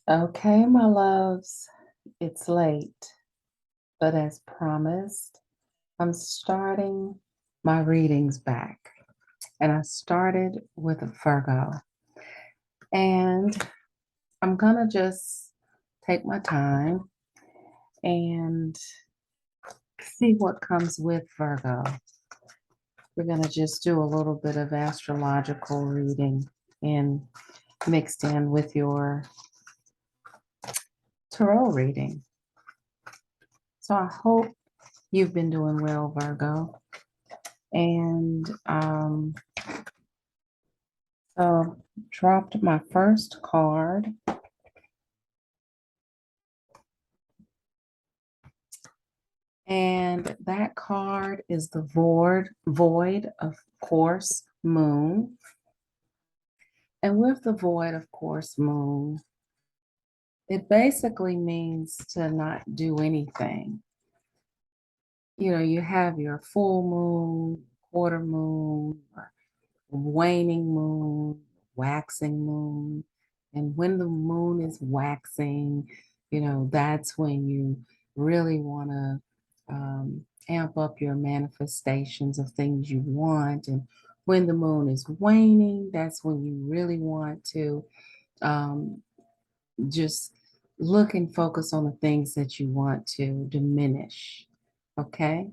Okay, my loves, it's late, but as promised, I'm starting my readings back. And I started with a Virgo. And I'm going to just take my time and see what comes with Virgo. We're going to just do a little bit of astrological reading and mixed in with your tarot reading. So I hope you've been doing well, Virgo. And so dropped my first card. And that card is the void of course, moon. And with the void of course, moon, it basically means to not do anything. You know, you have your full moon, quarter moon, or waning moon, waxing moon. And when the moon is waxing, that's when you really want to amp up your manifestations of things you want. And when the moon is waning, that's when you really want to um, just look and focus on the things that you want to diminish. Okay.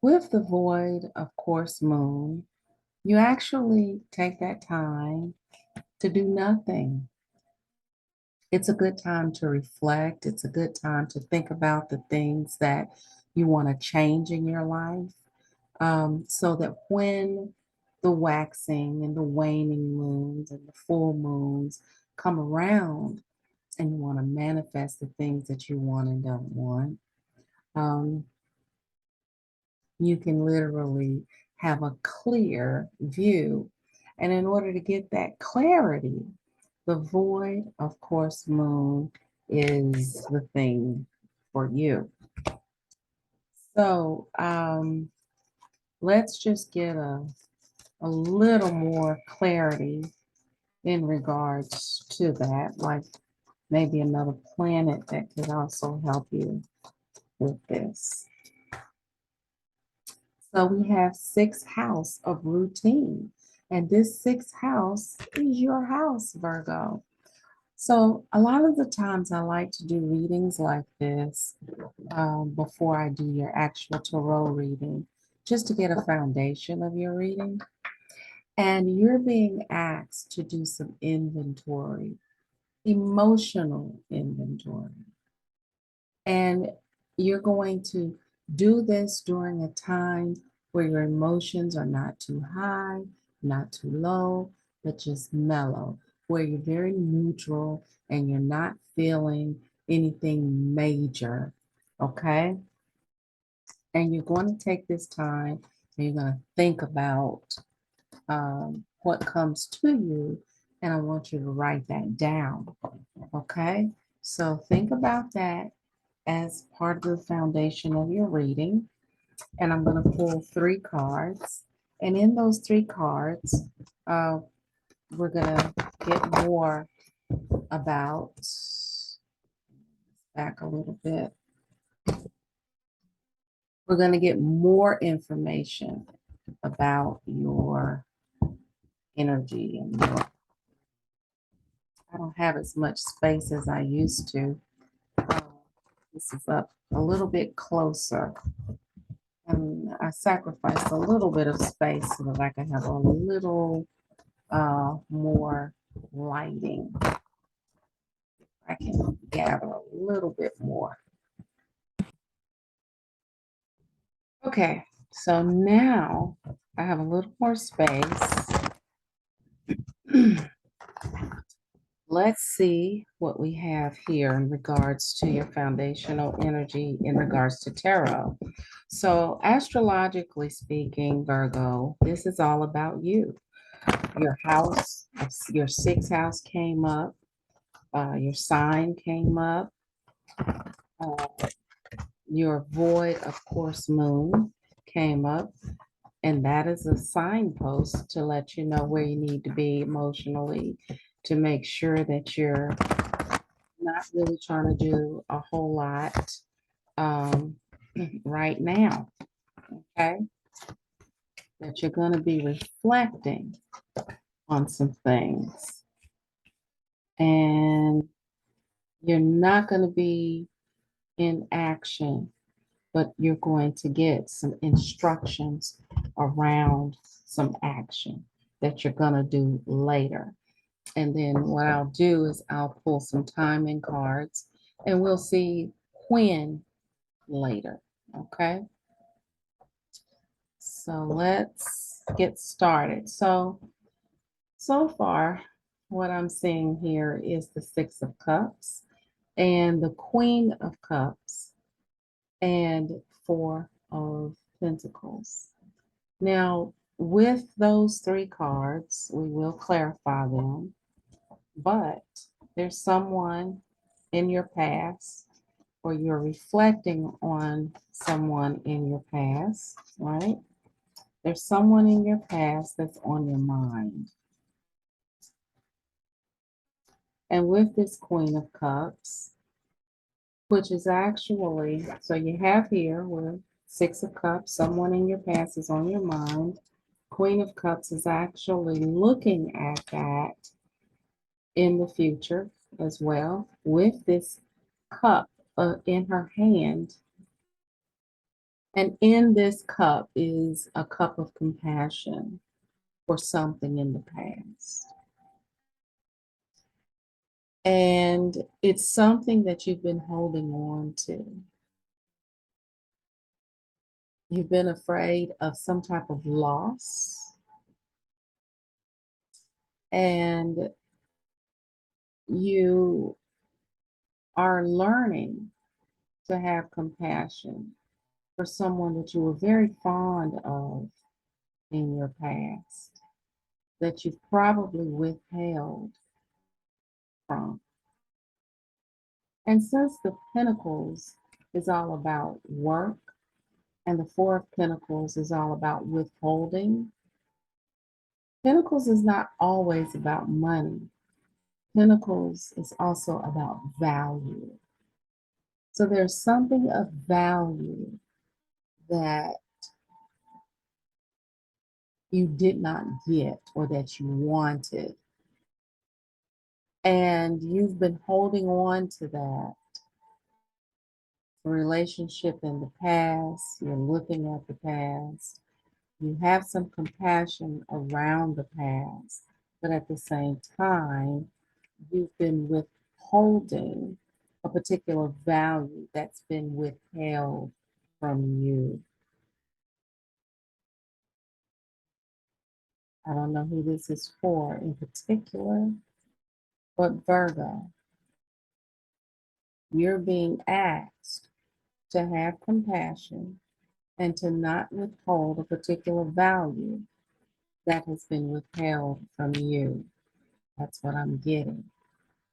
With the void, of course, moon, you actually take that time to do nothing. It's a good time to reflect. It's a good time to think about the things that you want to change in your life, so that when the waxing and the waning moons and the full moons come around and you want to manifest the things that you want and don't want, um, you can literally have a clear view. And in order to get that clarity, the void, of course, moon is the thing for you. So let's just get a little more clarity in regards to that, like maybe another planet that could also help you with this. So we have sixth house of routine. And this sixth house is your house, Virgo. So a lot of the times I like to do readings like this before I do your actual tarot reading, just to get a foundation of your reading. And you're being asked to do some inventory, emotional inventory. And you're going to do this during a time where your emotions are not too high, not too low, but just mellow, where you're very neutral and you're not feeling anything major. Okay. And you're going to take this time and you're going to think about what comes to you. And I want you to write that down. Okay. So think about that as part of the foundation of your reading. And I'm going to pull three cards. And in those three cards, uh, we're going to get more about, back a little bit. We're going to get more information about your energy and your, I don't have as much space as I used to. This is up a little bit closer. And I sacrificed a little bit of space so that I can have a little more lighting. I can gather a little bit more. Okay, so now I have a little more space. Let's see what we have here in regards to your foundational energy in regards to tarot. So, astrologically speaking, Virgo, this is all about you. Your house, your sixth house came up, your sign came up, uh, your void, of course, moon came up. And that is a signpost to let you know where you need to be emotionally to make sure that you're not really trying to do a whole lot um, right now, okay? That you're going to be reflecting on some things. And you're not going to be in action, but you're going to get some instructions around some action that you're going to do later. And then what I'll do is I'll pull some timing cards and we'll see when later. Okay. So let's get started. So far, what I'm seeing here is the Six of Cups and the Queen of Cups and Four of Pentacles. Now, with those three cards, we will clarify them, but there's someone in your past, or you're reflecting on someone in your past, right? There's someone in your past that's on your mind. And with this Queen of Cups, which is actually, so you have here with Six of Cups, someone in your past is on your mind. Queen of Cups is actually looking at that in the future as well with this cup in her hand. And in this cup is a cup of compassion for something in the past. And it's something that you've been holding on to. You've been afraid of some type of loss. And you are learning to have compassion for someone that you were very fond of in your past, that you've probably withheld from. And since the Pentacles is all about work and the Four of Pentacles is all about withholding, Pentacles is not always about money. Pentacles is also about value. So there's something of value that you did not get or that you wanted. And you've been holding on to that relationship in the past. You're looking at the past. You have some compassion around the past, but at the same time, you've been withholding a particular value that's been withheld from you. I don't know who this is for in particular, but Virgo, you're being asked to have compassion and to not withhold a particular value that has been withheld from you. That's what I'm getting.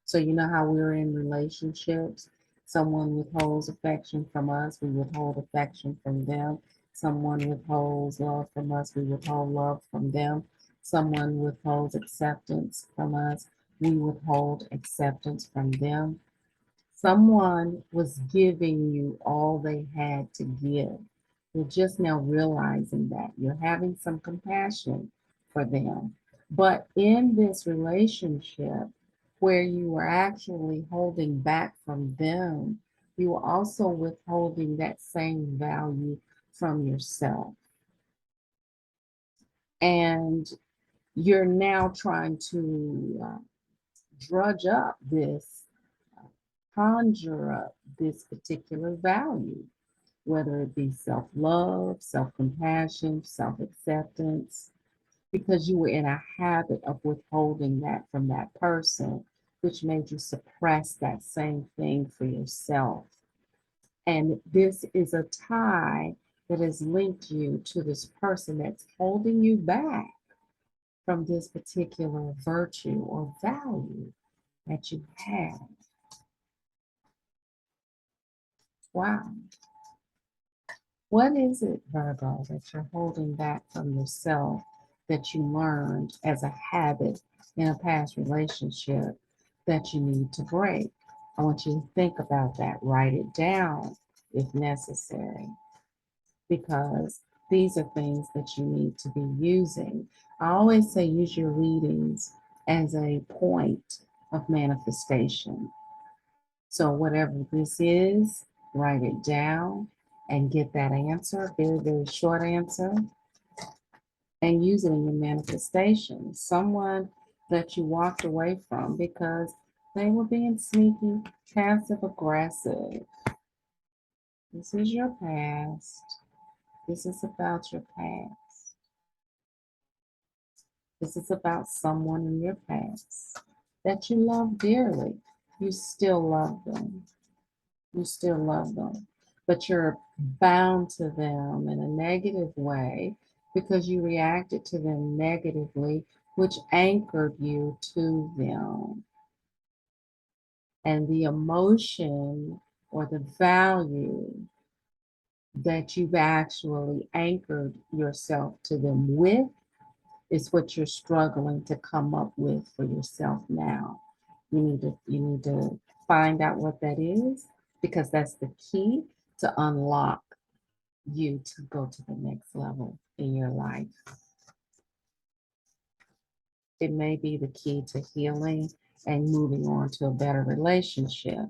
So you know how we're in relationships, someone withholds affection from us, we withhold affection from them. Someone withholds love from us, we withhold love from them. Someone withholds acceptance from us, we withhold acceptance from them. Someone was giving you all they had to give. You're just now realizing that. You're having some compassion for them. But in this relationship where you were actually holding back from them, you are also withholding that same value from yourself. And you're now trying to drudge up this, conjure up this particular value, whether it be self-love, self-compassion, self-acceptance, because you were in a habit of withholding that from that person, which made you suppress that same thing for yourself. And this is a tie that has linked you to this person that's holding you back from this particular virtue or value that you have. Wow. What is it, Virgo, that you're holding back from yourself that you learned as a habit in a past relationship that you need to break? I want you to think about that. Write it down if necessary, because these are things that you need to be using. I always say use your readings as a point of manifestation. So whatever this is, write it down and get that answer, very, very short answer, and use it in your manifestation. Someone that you walked away from because they were being sneaky, passive aggressive. This is your past. This is about your past. This is about someone in your past that you love dearly. You still love them. You still love them, but you're bound to them in a negative way because you reacted to them negatively, which anchored you to them. And the emotion or the value that you've actually anchored yourself to them with is what you're struggling to come up with for yourself now. You need to find out what that is, because that's the key to unlock you to go to the next level in your life. It may be the key to healing and moving on to a better relationship.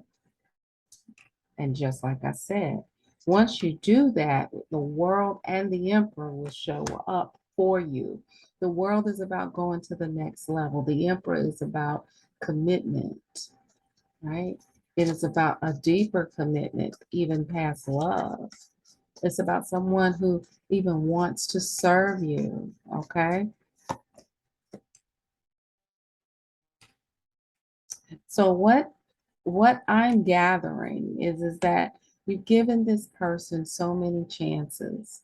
And just like I said, once you do that, the world and the emperor will show up for you. The world is about going to the next level. The emperor is about commitment, right? It is about a deeper commitment, even past love. It's about someone who even wants to serve you, okay? So what I'm gathering is that you've given this person so many chances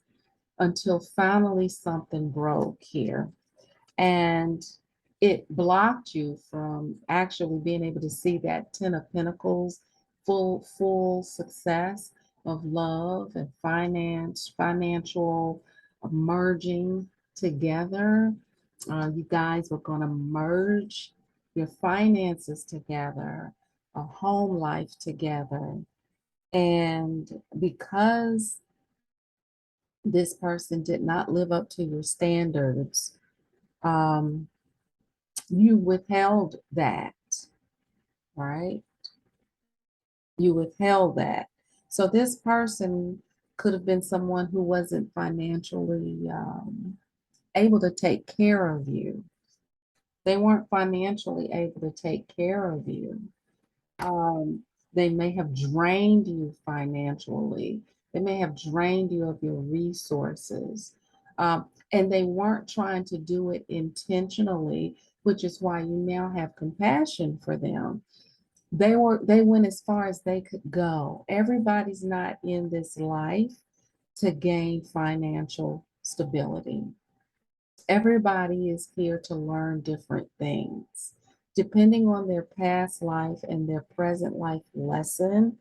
until finally something broke here. And it blocked you from actually being able to see that 10 of Pentacles, full success of love and finance, financial merging together. You guys were going to merge your finances together, a home life together. And because this person did not live up to your standards, um, you withheld that, right? You withheld that. So this person could have been someone who wasn't financially able to take care of you. They weren't financially able to take care of you. Um, they may have drained you financially. They may have drained you of your resources. And they weren't trying to do it intentionally, which is why you now have compassion for them. They went as far as they could go. Everybody's not in this life to gain financial stability. Everybody is here to learn different things. Depending on their past life and their present life lesson,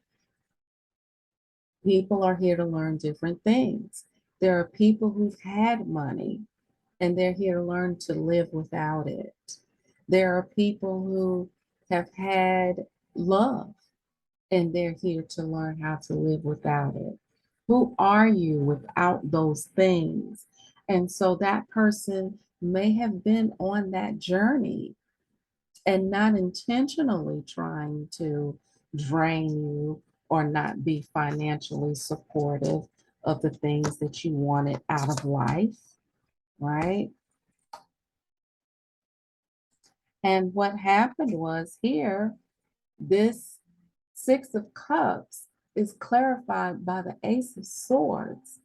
people are here to learn different things. There are people who've had money and they're here to learn to live without it. There are people who have had love and they're here to learn how to live without it. Who are you without those things? And so that person may have been on that journey and not intentionally trying to drain you or not be financially supportive of the things that you wanted out of life, right? And what happened was here, this Six of Cups is clarified by the Ace of Swords,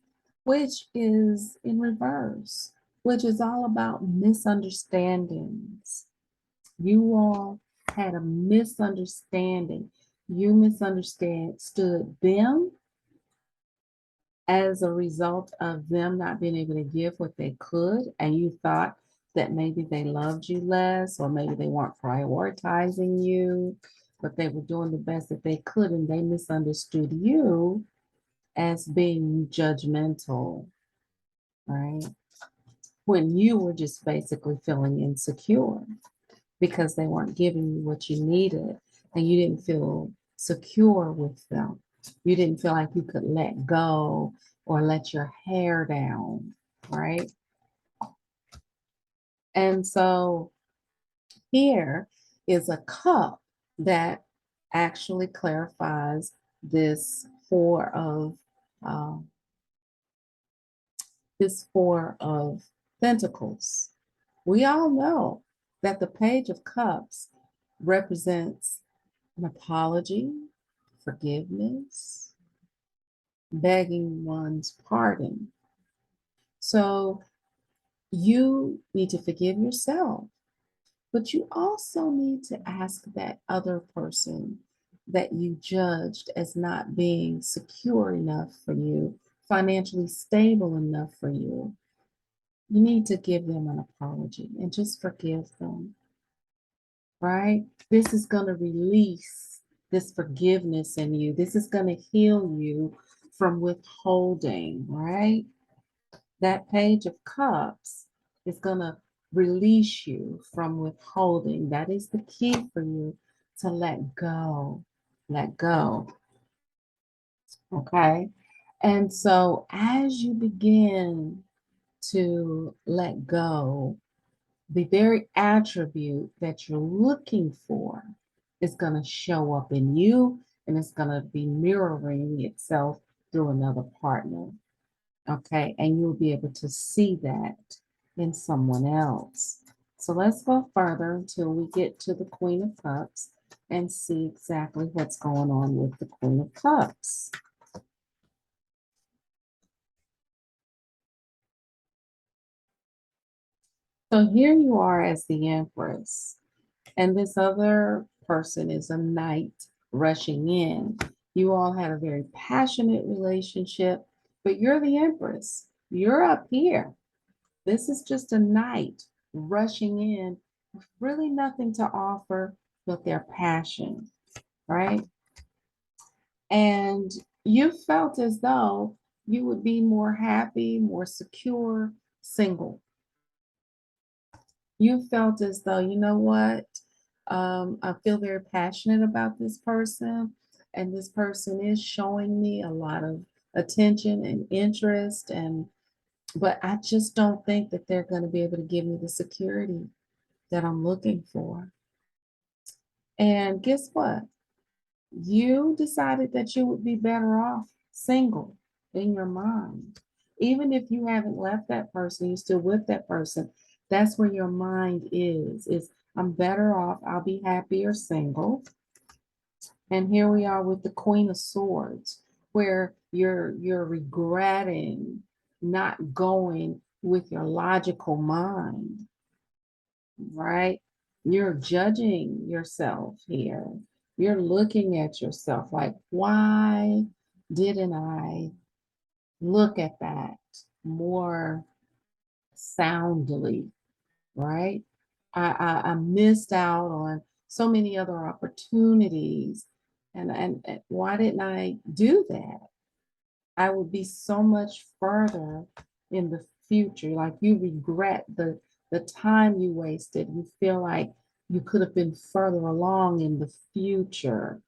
which is in reverse, which is all about misunderstandings. You all had a misunderstanding. You misunderstood them as a result of them not being able to give what they could, and you thought that maybe they loved you less, or maybe they weren't prioritizing you, but they were doing the best that they could, and they misunderstood you as being judgmental, right? When you were just basically feeling insecure because they weren't giving you what you needed and you didn't feel secure with them. You didn't feel like you could let go or let your hair down, right? And so here is a cup that actually clarifies this um, four of pentacles. We all know that the Page of Cups represents an apology, forgiveness, begging one's pardon. So you need to forgive yourself, but you also need to ask that other person that you judged as not being secure enough for you, financially stable enough for you. You need to give them an apology and just forgive them, right? This is going to release this forgiveness in you. This is going to heal you from withholding, right? That Page of Cups is going to release you from withholding. That is the key for you to let go. Let go. Okay. And so as you begin to let go, the very attribute that you're looking for is going to show up in you, and it's going to be mirroring itself through another partner. Okay, and you'll be able to see that in someone else. So let's go further until we get to the Queen of Cups and see exactly what's going on with the Queen of Cups. So here you are as the Empress, and this other person is a knight rushing in. You all had a very passionate relationship, but you're the Empress. You're up here. This is just a knight rushing in with really nothing to offer but their passion, right? And you felt as though you would be more happy, more secure, single. You felt as though, you know what? I feel very passionate about this person, and this person is showing me a lot of attention and interest, and but I just don't think that they're going to be able to give me the security that I'm looking for. And guess what? You decided that you would be better off single in your mind. Even if you haven't left that person, you're still with that person. That's where your mind is I'm better off, I'll be happier single. And here we are with the Queen of Swords, where you're regretting not going with your logical mind, right? You're judging yourself here. You're looking at yourself like, why didn't I look at that more soundly, right? I missed out on so many other opportunities. And why didn't I do that? I would be so much further in the future. Like you regret the time you wasted. You feel like you could have been further along in the future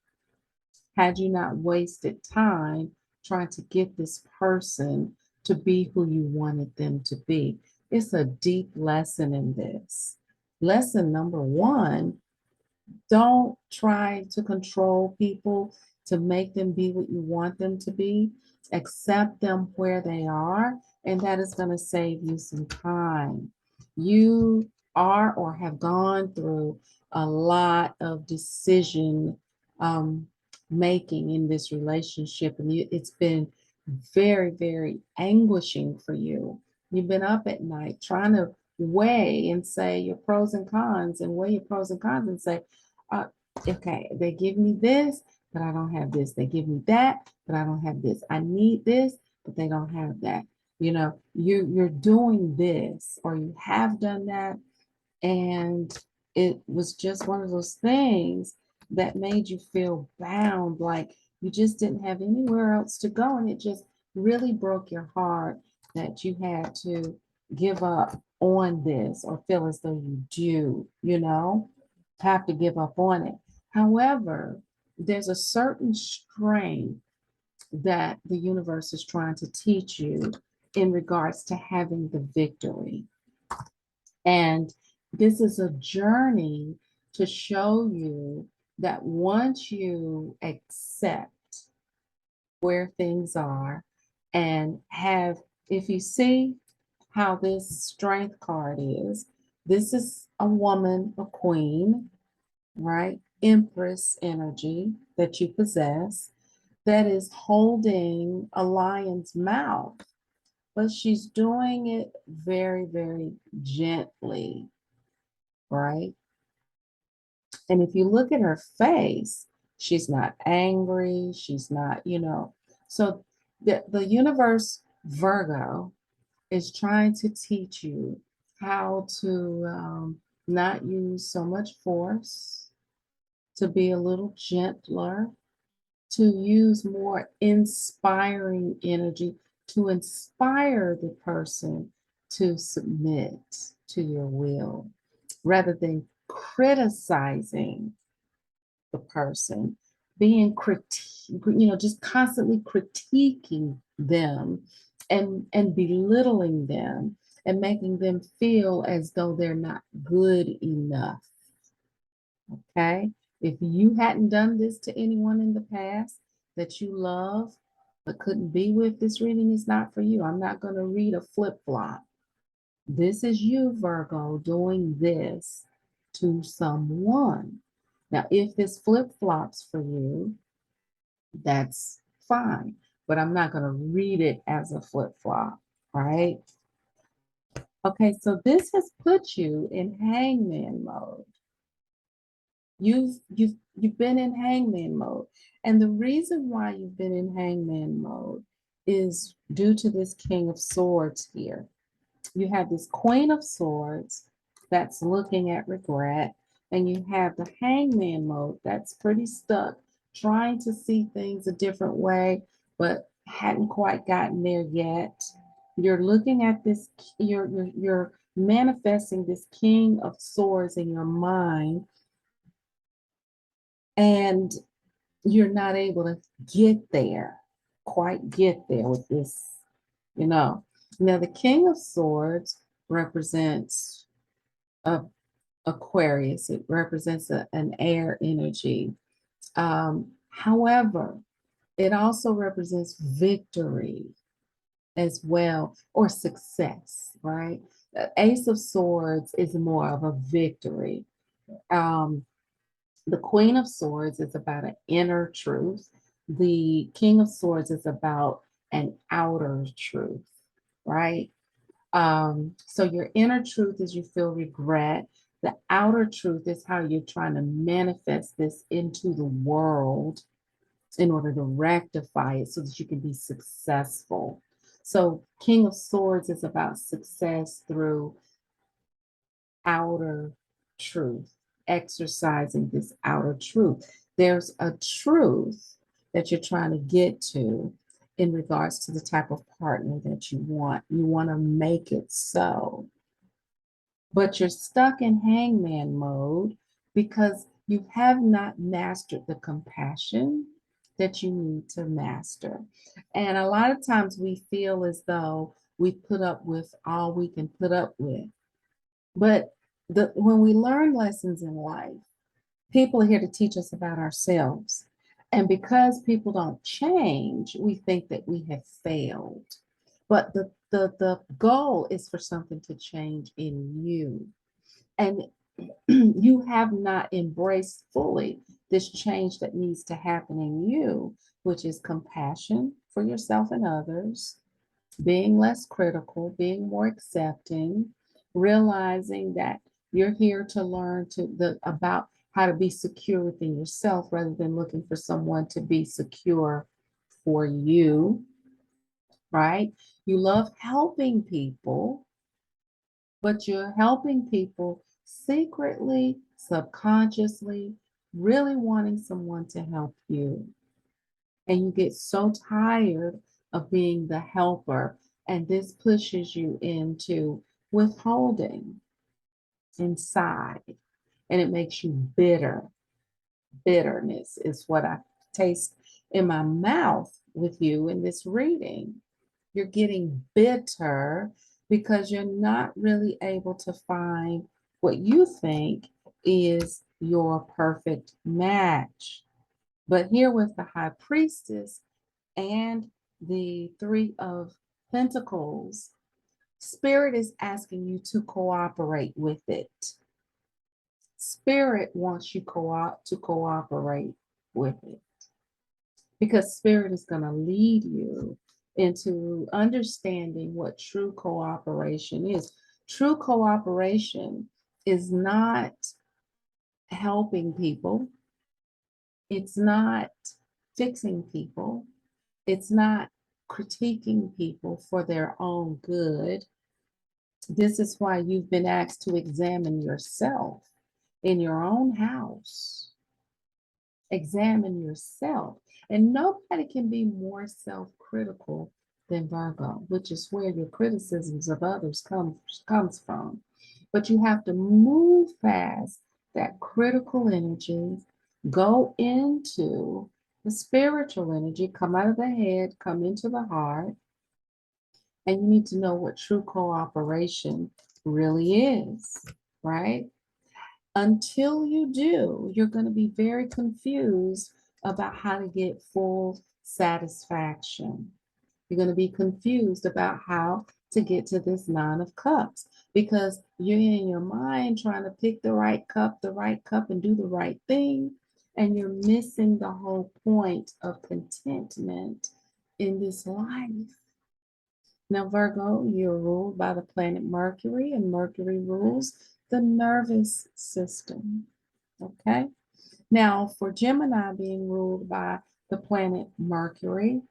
had you not wasted time trying to get this person to be who you wanted them to be. It's a deep lesson in this. Lesson number one: don't try to control people to make them be what you want them to be. Accept them where they are, and that is going to save you some time. You are or have gone through a lot of decision um, making in this relationship, and it's been very, very anguishing for you. You've been up at night trying to weigh and say your pros and cons, and weigh your pros and cons and say, uh, okay, they give me this, but I don't have this. They give me that, but I don't have this. I need this, but they don't have that. You know, you're doing this, or you have done that, and it was just one of those things that made you feel bound, like you just didn't have anywhere else to go, and it just really broke your heart that you had to give up on this, or feel as though you do, have to give up on it. However, there's a certain strength that the universe is trying to teach you in regards to having the victory. And this is a journey to show you that once you accept where things are and have, if you see how this strength card is, this is a woman, a queen, right? Empress energy that you possess that is holding a lion's mouth, but she's doing it very, very gently, right? And if you look at her face, she's not angry, she's not, So the universe, Virgo, is trying to teach you how to not use so much force, to be a little gentler, to use more inspiring energy, to inspire the person to submit to your will rather than criticizing the person, being just constantly critiquing them and belittling them and making them feel as though they're not good enough. Okay? If you hadn't done this to anyone in the past that you love but couldn't be with, this reading is not for you. I'm not going to read a flip-flop. This is you, Virgo, doing this to someone. Now, if this flip-flops for you, that's fine, but I'm not going to read it as a flip-flop, right? Okay, so this has put you in hangman mode. You've been in hangman mode. And the reason why you've been in hangman mode is due to this King of Swords here. You have this Queen of Swords that's looking at regret, and you have the hangman mode that's pretty stuck, trying to see things a different way, but hadn't quite gotten there yet. You're looking at this, you're manifesting this King of Swords in your mind, and you're not able to quite get there with this. Now, the King of Swords represents a Aquarius. It represents an air energy. However, it also represents victory as well, or success, right? The Ace of Swords is more of a victory. Um, the Queen of Swords is about an inner truth. The King of Swords is about an outer truth, right? So your inner truth is you feel regret. The outer truth is how you're trying to manifest this into the world in order to rectify it so that you can be successful. So King of Swords is about success through outer truth, exercising this outer truth. There's a truth that you're trying to get to in regards to the type of partner that you want. You want to make it so. But you're stuck in hangman mode because you have not mastered the compassion that you need to master. And a lot of times we feel as though we put up with all we can put up with. But when we learn lessons in life, people are here to teach us about ourselves. And because people don't change, we think that we have failed. But the goal is for something to change in you. And you have not embraced fully this change that needs to happen in you, which is compassion for yourself and others, being less critical, being more accepting, realizing that you're here to learn about how to be secure within yourself rather than looking for someone to be secure for you, right? You love helping people, but you're helping people secretly, subconsciously, really wanting someone to help you. And you get so tired of being the helper, and this pushes you into withholding inside, and it makes you bitter. Bitterness is what I taste in my mouth with you in this reading. You're getting bitter because you're not really able to find what you think is your perfect match. But here with the high priestess and the three of pentacles, spirit is asking you to cooperate with it. Spirit wants you to cooperate with it, because spirit is going to lead you into understanding what true cooperation is. True cooperation is not helping people, it's not fixing people, it's not critiquing people for their own good. This is why you've been asked to examine yourself in your own house. Examine yourself. And nobody can be more self-critical than Virgo, which is where your criticisms of others comes from. But you have to move past that critical energy, go into the spiritual energy, come out of the head, come into the heart, and you need to know what true cooperation really is, right? Until you do, you're going to be very confused about how to get full satisfaction. You're going to be confused about how to get to this Nine of Cups, because you're in your mind trying to pick the right cup, and do the right thing. And you're missing the whole point of contentment in this life. Now, Virgo, you're ruled by the planet Mercury, and Mercury rules the nervous system. Okay. Now, for Gemini being ruled by the planet Mercury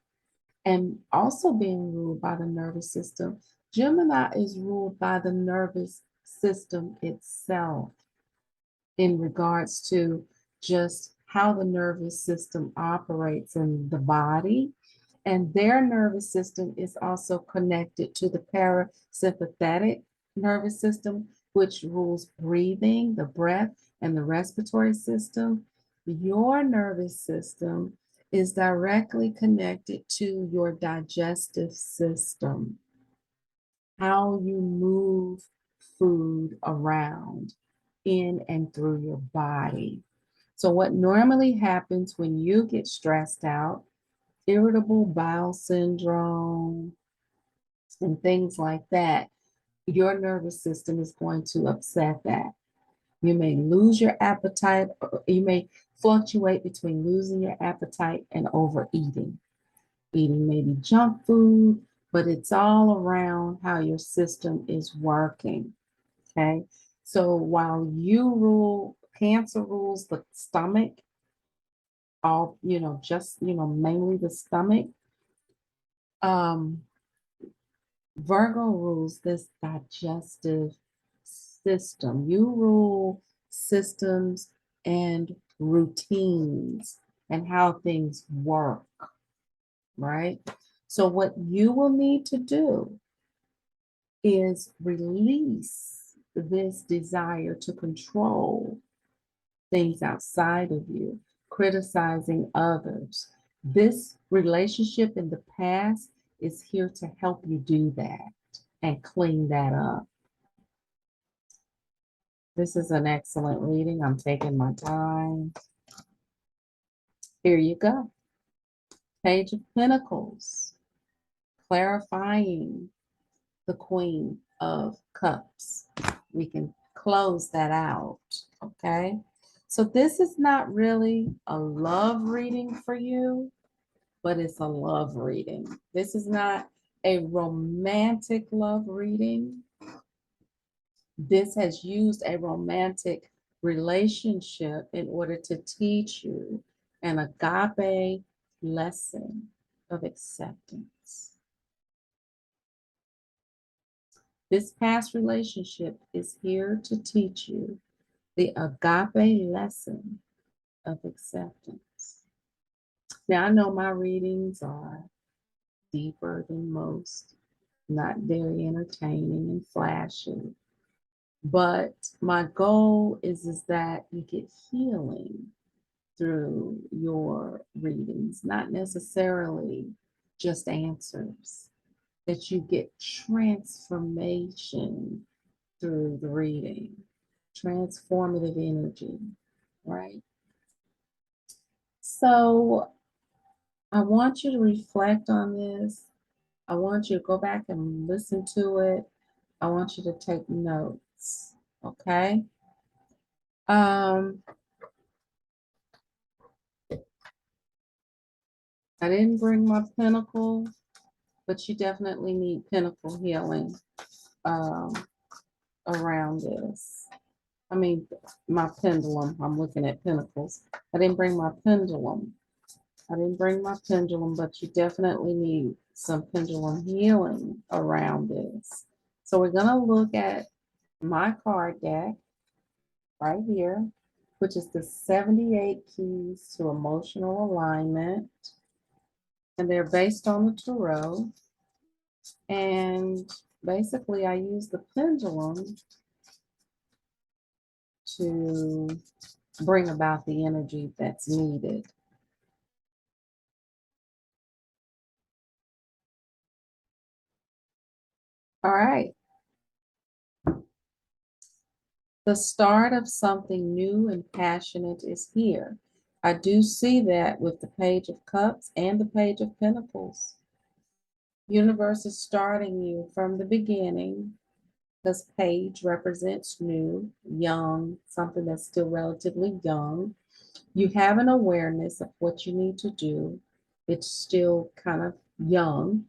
and also being ruled by the nervous system, Gemini is ruled by the nervous system itself in regards to just how the nervous system operates in the body. And their nervous system is also connected to the parasympathetic nervous system, which rules breathing, the breath, and the respiratory system. Your nervous system is directly connected to your digestive system, how you move food around in and through your body. So, what normally happens when you get stressed out, irritable bowel syndrome, and things like that, your nervous system is going to upset that. You may lose your appetite, or you may fluctuate between losing your appetite and overeating. Eating maybe junk food, but it's all around how your system is working. Okay. So while Cancer rules the stomach, mainly the stomach. Virgo rules this digestive system. You rule systems and routines and how things work, right? So what you will need to do is release this desire to control things outside of you, criticizing others. This relationship in the past is here to help you do that and clean that up. This is an excellent reading. I'm taking my time. Here you go. Page of Pentacles, clarifying the Queen of Cups. We can close that out, okay? So this is not really a love reading for you, but it's a love reading. This is not a romantic love reading. This has used a romantic relationship in order to teach you an agape lesson of acceptance. This past relationship is here to teach you the agape lesson of acceptance. Now, I know my readings are deeper than most, not very entertaining and flashy, but my goal is that you get healing through your readings, not necessarily just answers, that you get transformation through the reading, transformative energy, right? So I want you to reflect on this. I want you to go back and listen to it. I want you to take notes, okay? I didn't bring my pentacle, but you definitely need pinnacle healing um, around this. I mean, my pendulum. I'm looking at pinnacles. I didn't bring my pendulum. I didn't bring my pendulum, but you definitely need some pendulum healing around this. So we're going to look at my card deck right here, which is the 78 keys to emotional alignment. And they're based on the tarot. And basically, I use the pendulum to bring about the energy that's needed. All right. The start of something new and passionate is here. I do see that with the Page of Cups and the Page of Pentacles. Universe is starting you from the beginning. This page represents new, young, something that's still relatively young. You have an awareness of what you need to do. It's still kind of young,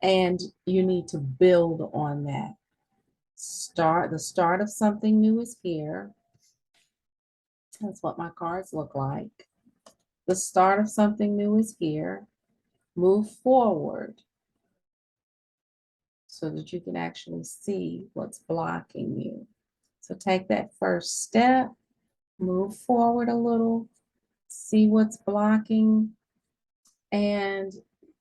and you need to build on that. The start of something new is here. That's what my cards look like. The start of something new is here. Move forward so that you can actually see what's blocking you. So take that first step, move forward a little, see what's blocking. And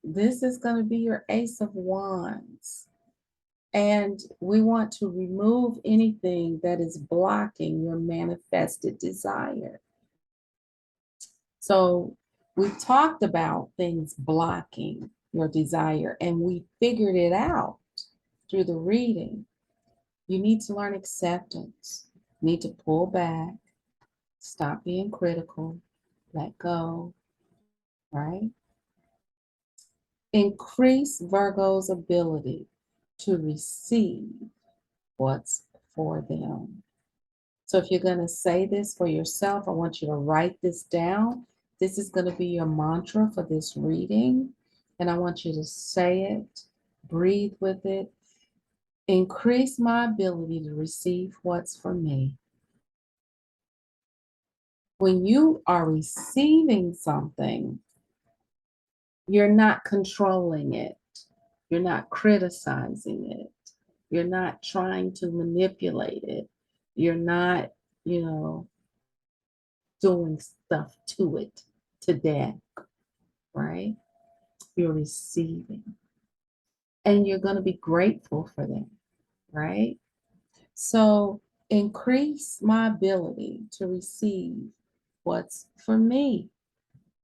this is going to be your Ace of Wands. And we want to remove anything that is blocking your manifested desire. So we talked about things blocking your desire, and we figured it out through the reading. You need to learn acceptance. You need to pull back, stop being critical, let go, right? Increase Virgo's ability to receive what's for them. So if you're going to say this for yourself, I want you to write this down. This is going to be your mantra for this reading. And I want you to say it, breathe with it. Increase my ability to receive what's for me. When you are receiving something, you're not controlling it. You're not criticizing it. You're not trying to manipulate it. You're not, doing stuff to it to death, right? You're receiving. And you're going to be grateful for them, right? So increase my ability to receive what's for me.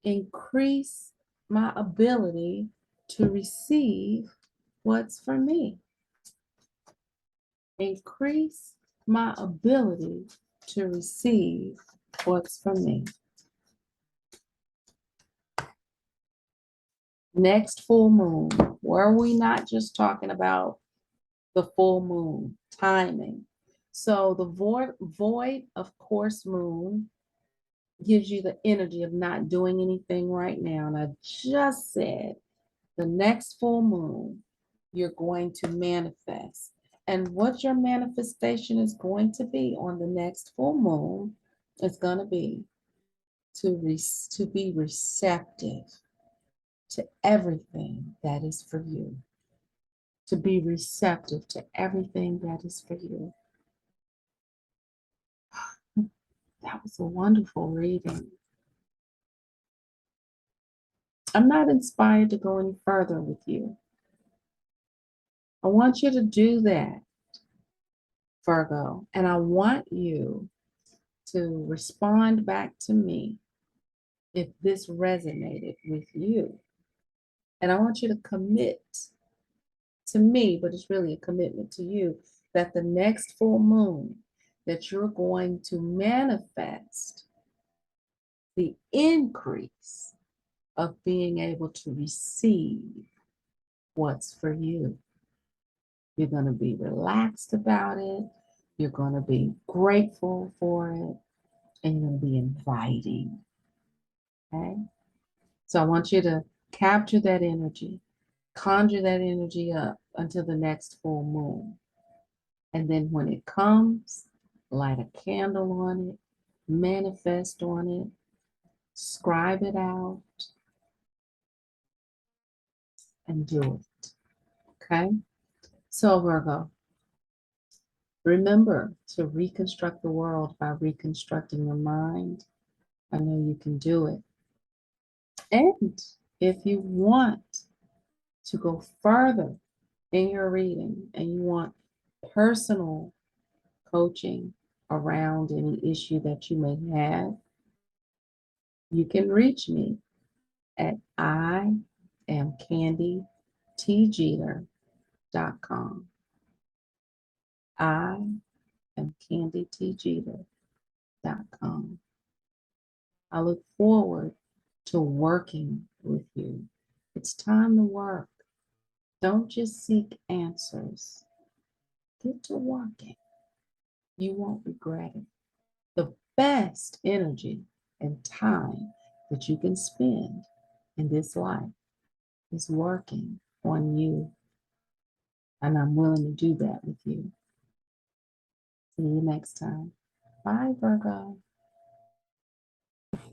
Increase my ability to receive what's for me. Increase my ability to receive what's for me. Next full moon. Were we not just talking about the full moon timing? So the void of course moon gives you the energy of not doing anything right now. And I just said the next full moon, you're going to manifest. And what your manifestation is going to be on the next full moon is going to be to be receptive to everything that is for you. To be receptive to everything that is for you. That was a wonderful reading. I'm not inspired to go any further with you. I want you to do that, Virgo, and I want you to respond back to me if this resonated with you. And I want you to commit to me, but it's really a commitment to you, that the next full moon, that you're going to manifest the increase of being able to receive what's for you. You're going to be relaxed about it. You're going to be grateful for it. And you're going to be inviting. Okay? So I want you to capture that energy, conjure that energy up until the next full moon. And then when it comes, light a candle on it, manifest on it, scribe it out, and do it. Okay? So, Virgo, remember to reconstruct the world by reconstructing your mind. I know you can do it. And if you want to go further in your reading and you want personal coaching around any issue that you may have, you can reach me at canditjeter.com. I am canditjeter.com. I look forward to working with you. It's time to work. Don't just seek answers. Get to working. You won't regret it. The best energy and time that you can spend in this life is working on you. And I'm willing to do that with you. See you next time. Bye, Virgo.